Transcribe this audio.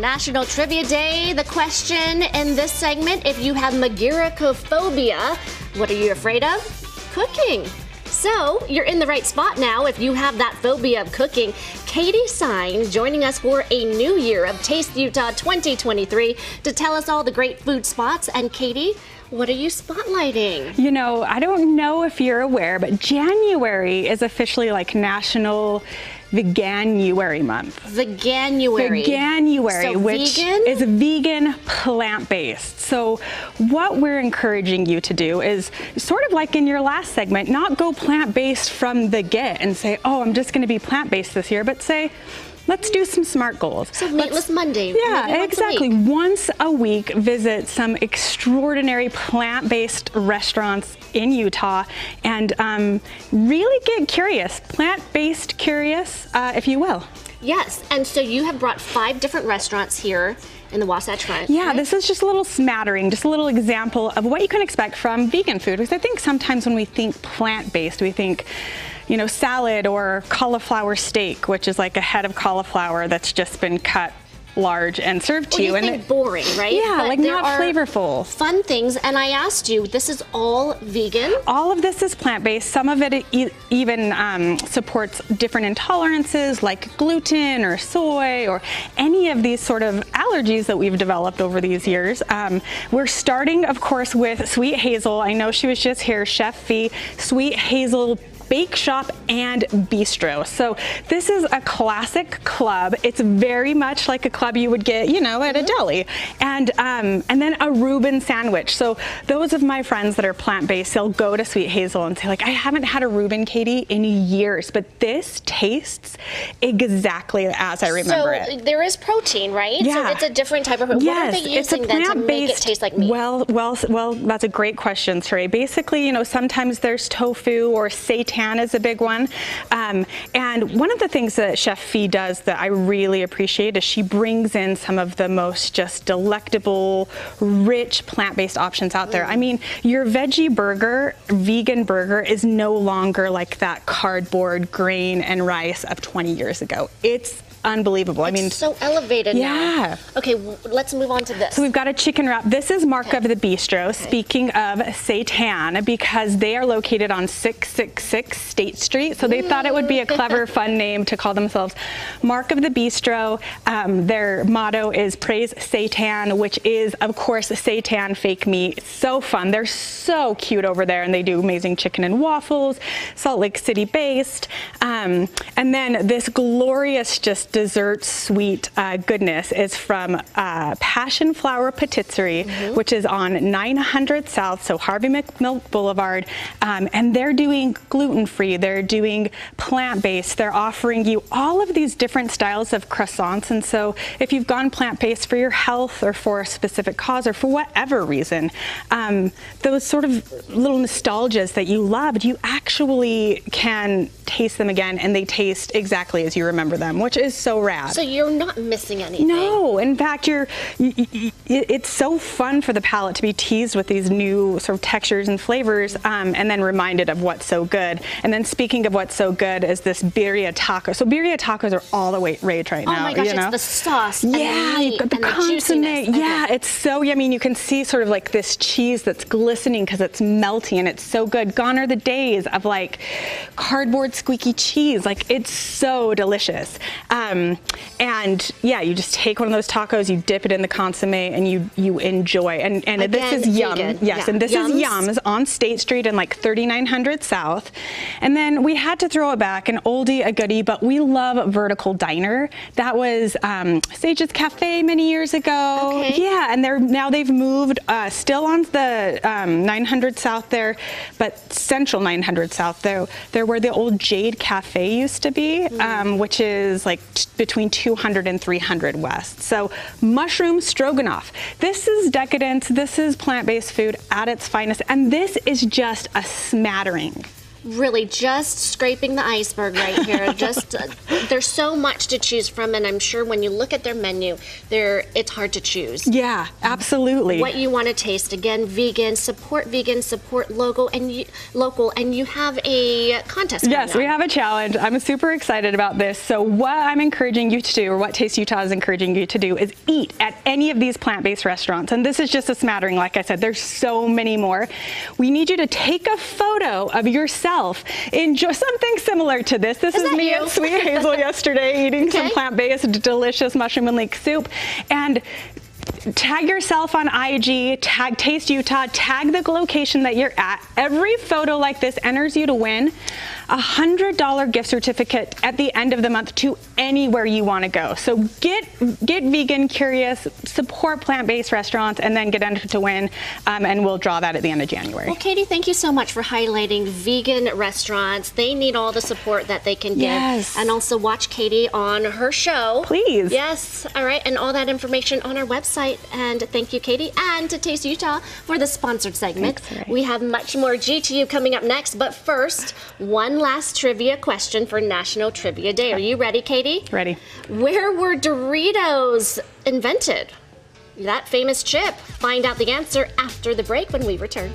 National Trivia Day. The question in this segment, if you have magiricophobia, what are you afraid of? Cooking. So, you're in the right spot now if you have that phobia of cooking. Katy Sine joining us for a new year of Taste Utah 2023 to tell us all the great food spots. And Katy, what are you spotlighting? You know, I don't know if you're aware, but January is officially like National Veganuary month. Veganuary. Veganuary, so which vegan? is vegan, plant-based. So what we're encouraging you to do is sort of like in your last segment, not go plant-based from the get and say, oh, I'm just going to be plant-based this year, but say, let's do some SMART goals. So meatless Monday. Yeah, exactly. Once a week, visit some extraordinary plant-based restaurants in Utah and really get curious, plant-based curious, if you will. Yes, and so you have brought 5 different restaurants here in the Wasatch Front. Yeah, right? This is just a little smattering, just a little example of what you can expect from vegan food. Because I think sometimes when we think plant-based, we think, you know, salad or cauliflower steak, which is like a head of cauliflower that's just been cut large and served to you. And think boring, right? Yeah, but like not flavorful. Fun things, and I asked you, this is all vegan? All of this is plant-based. Some of it even supports different intolerances like gluten or soy or any of these sort of allergies that we've developed over these years. We're starting, of course, with Sweet Hazel. I know she was just here, Chef Fee, Sweet Hazel Bake Shop and Bistro. So this is a classic club. It's very much like a club you would get, you know, at a deli. And then a Reuben sandwich. So those of my friends that are plant-based, they'll go to Sweet Hazel and say like, I haven't had a Reuben, Katy, in years, but this tastes exactly as I remember it. So there is protein, right? Yeah. So it's a different type of protein. Yes, what are they using then to make it taste like meat? Well, that's a great question, Sheree. Basically, you know, sometimes there's tofu or seitan is a big one. And one of the things that Chef Fee does that I really appreciate is she brings in some of the most just delectable, rich plant-based options out there. I mean, your veggie burger, vegan burger, is no longer like that cardboard grain and rice of 20 years ago. It's unbelievable. It's so elevated now. Okay, let's move on to this. So we've got a chicken wrap. This is Mark of the Bistro. Speaking of seitan, because they are located on 666 State Street. So they thought it would be a clever, fun name to call themselves Mark of the Bistro. Their motto is Praise Seitan, which is, of course, seitan fake meat. It's so fun. They're so cute over there, and they do amazing chicken and waffles, Salt Lake City based. And then this glorious just dessert sweet goodness is from Passion Flower Patisserie, which is on 900 South, so Harvey McMilk Boulevard, and they're doing gluten-free, they're doing plant-based, they're offering you all of these different styles of croissants. And so if you've gone plant-based for your health or for a specific cause or for whatever reason, those sort of little nostalgias that you loved, you actually can taste them again, and they taste exactly as you remember them, which is so rad. So you're not missing anything. No, in fact, it's so fun for the palate to be teased with these new sort of textures and flavors, and then reminded of what's so good. And then speaking of what's so good is this birria taco. So birria tacos are all the rage right now. Oh my gosh, you know? It's the sauce and the meat you've got the consomme. Yeah, okay. It's so yummy. And you can see sort of like this cheese that's glistening because it's melty and it's so good. Gone are the days of like cardboard squeaky cheese. Like, it's so delicious. And yeah, you just take one of those tacos, you dip it in the consomme, and you enjoy. And again, this is Yum. vegan. Yes, and this is Yums on State Street in like 3900 South. And then we had to throw it back, an oldie, a goodie, but we love Vertical Diner. That was Sage's Cafe many years ago. Okay. Yeah, and they've moved, still on the 900 South there, but Central 900 South there. They're where the old Jade Cafe used to be, which is like between 200 and 300 West. So mushroom stroganoff. This is decadent. This is plant-based food at its finest. And this is just a smattering really just scraping the iceberg right here. Just there's so much to choose from, and I'm sure when you look at their menu, it's hard to choose. Yeah, absolutely. What you want to taste. Again, vegan, support local, and you have a contest. Yes, we have a challenge. I'm super excited about this. So what I'm encouraging you to do, or what Taste Utah is encouraging you to do, is eat at any of these plant-based restaurants. And this is just a smattering. Like I said, there's so many more. We need you to take a photo of yourself in just something similar to this. This is me at Sweet Hazel yesterday eating some plant-based delicious mushroom and leek soup. And tag yourself on IG, tag Taste Utah, tag the location that you're at. Every photo like this enters you to win a $100 gift certificate at the end of the month to anywhere you want to go. So get vegan curious, support plant-based restaurants, and then get entered to win, and we'll draw that at the end of January. Well, Katy, thank you so much for highlighting vegan restaurants. They need all the support that they can give. Yes. And also watch Katy on her show. Please. Yes. All right. And all that information on our website. And thank you, Katy, and to Taste Utah for the sponsored segment. Thanks, we have much more GTU coming up next. But first, one last trivia question for National Trivia Day. Are you ready, Katy? Ready. Where were Doritos invented? That famous chip. Find out the answer after the break when we return.